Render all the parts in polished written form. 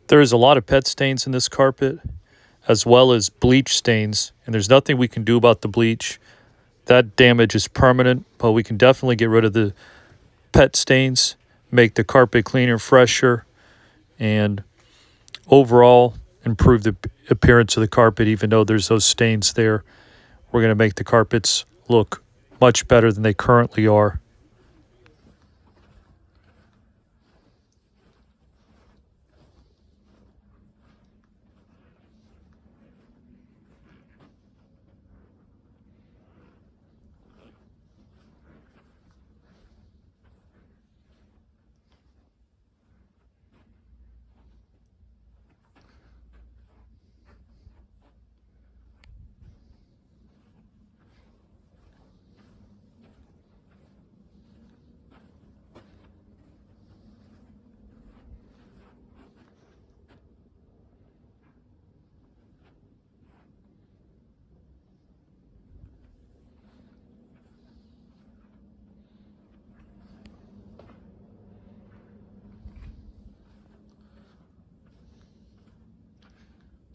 There is a lot of pet stains in this carpet, as well as bleach stains, and there's nothing we can do about the bleach. That damage is permanent, but we can definitely get rid of the pet stains, make the carpet cleaner, fresher, and overall improve the appearance of the carpet. Even though there's those stains there, we're going to make the carpets look much better than they currently are.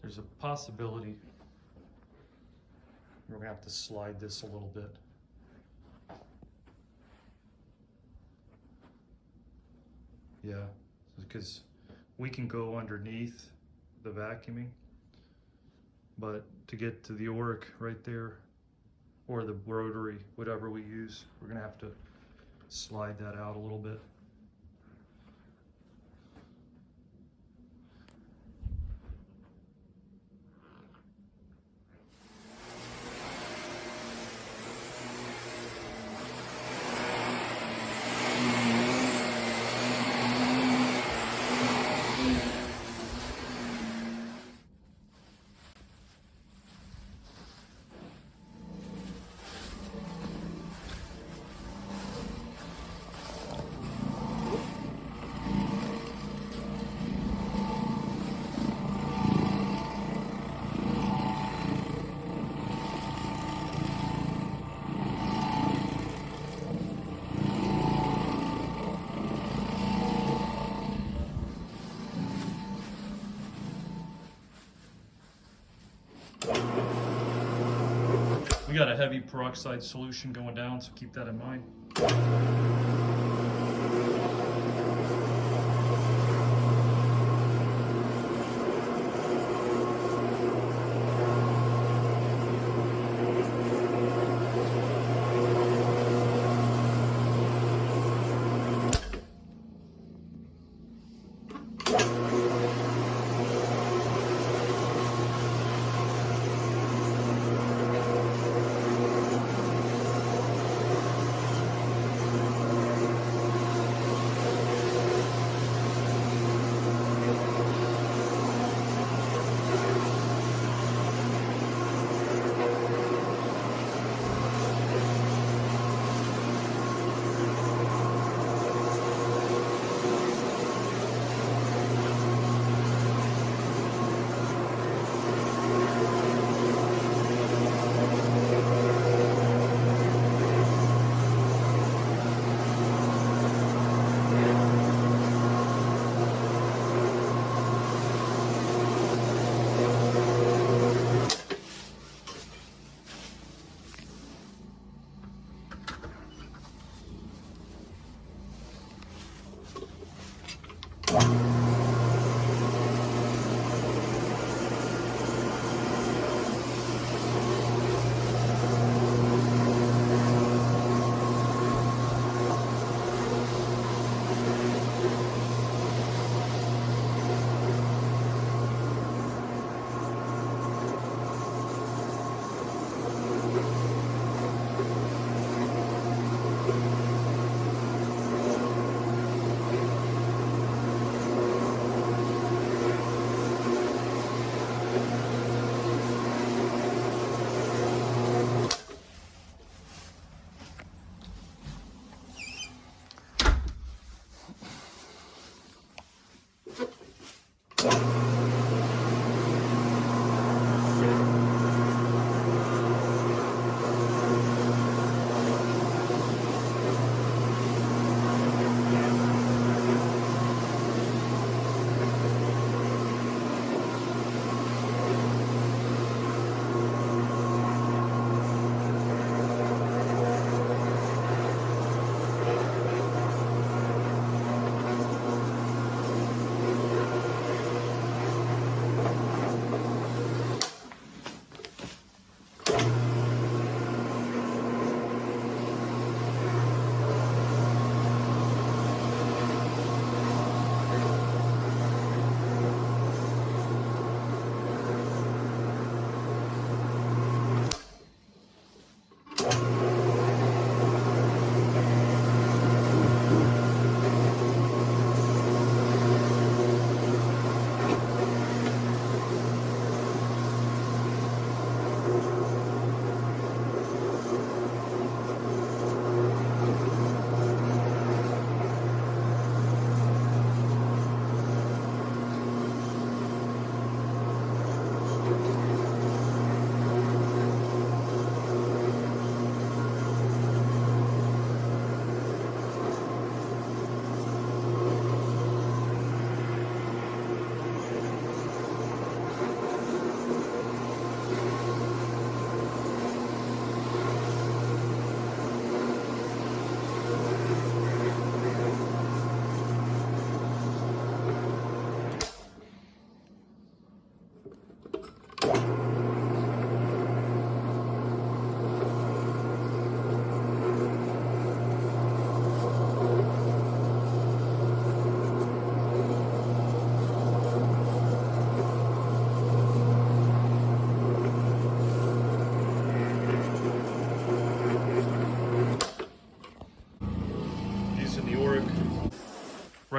There's a possibility we're going to have to slide this a little bit. Yeah, because we can go underneath the vacuuming, but to get to the Oric right there, or the rotary, whatever we use, we're going to have to slide that out a little bit. We got a heavy peroxide solution going down, so keep that in mind.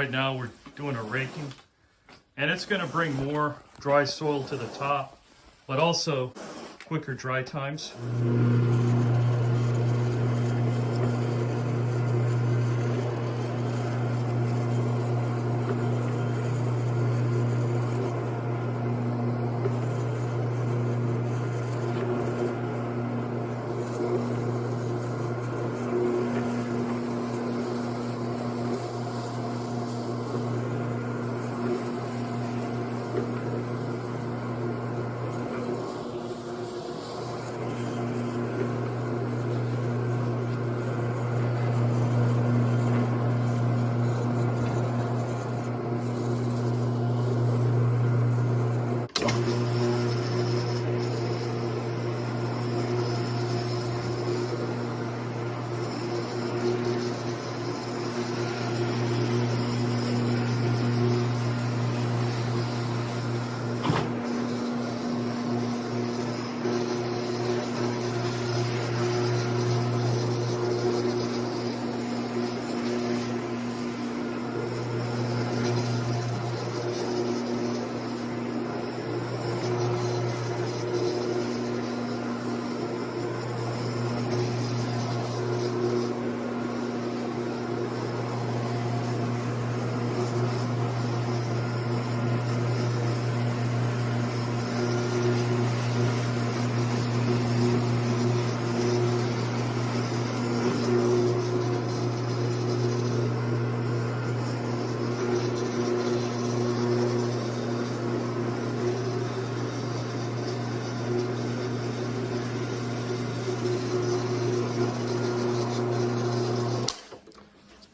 right now we're doing a raking, and it's going to bring more dry soil to the top, but also quicker dry times.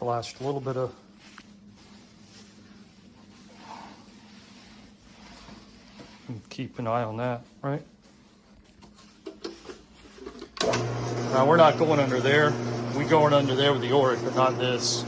Splashed a little bit of keep an eye on that, right? Now we're not going under there. We going under there with the Oric, but not this.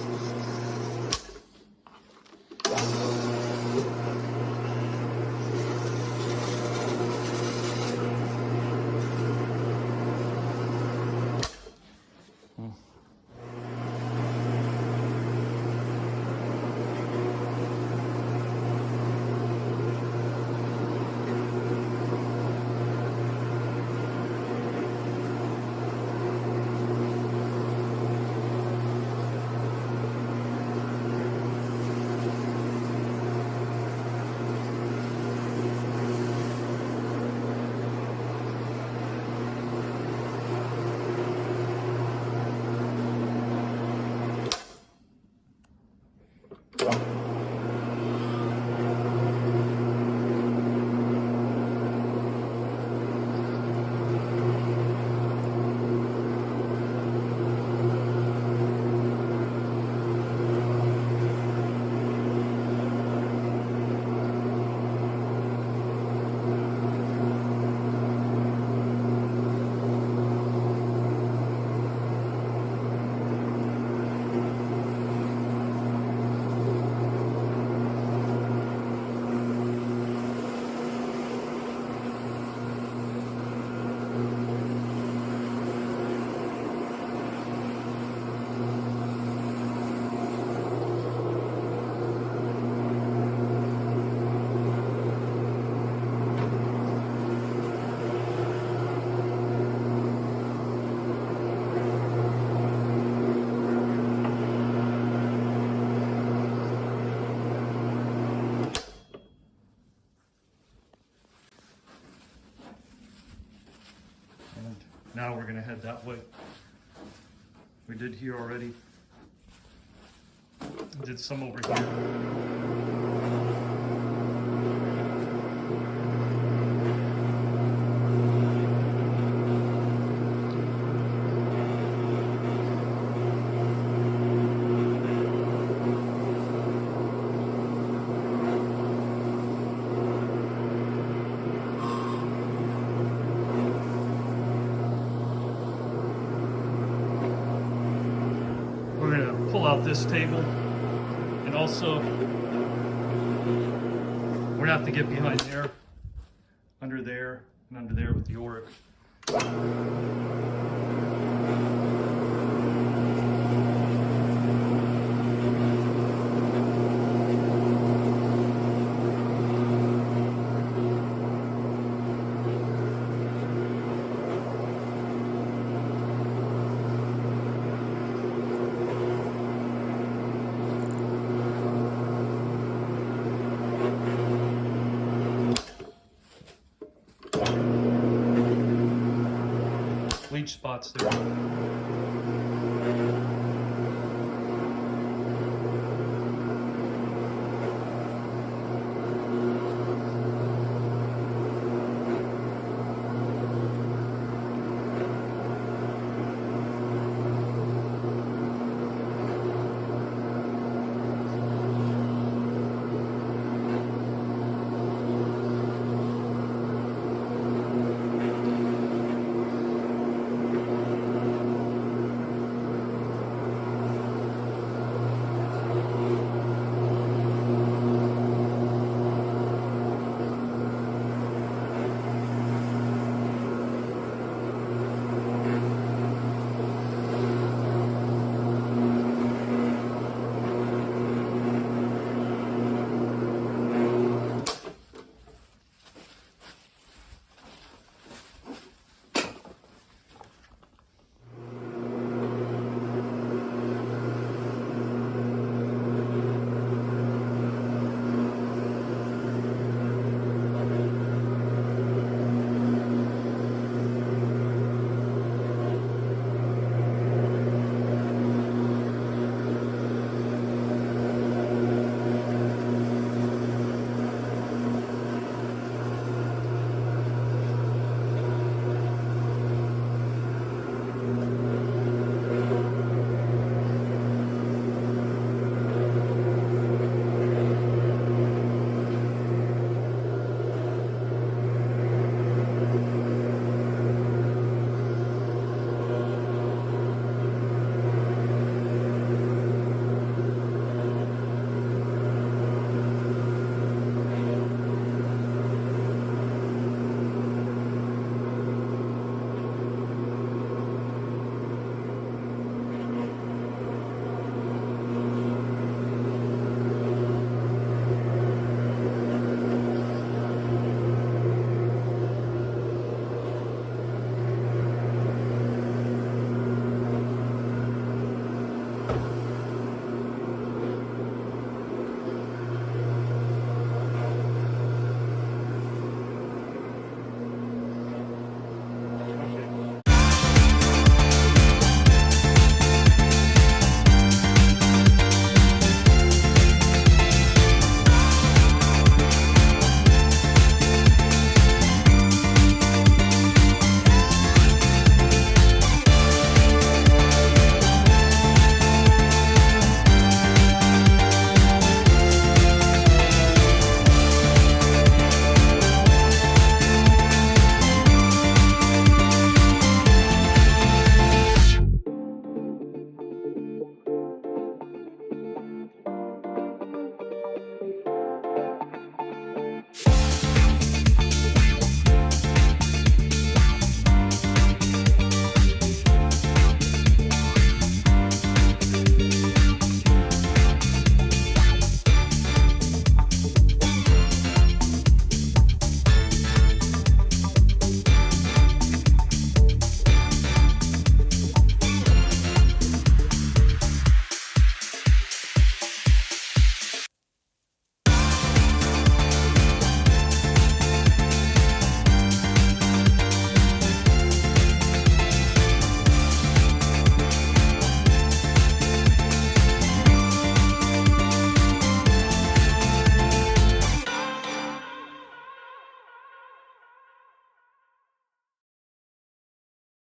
Now we're going to head that way. We did here already. Did some over here. We're going to pull out this table, and also we're going to have to get behind there, under there, and under there with the Oric. bleach spots there.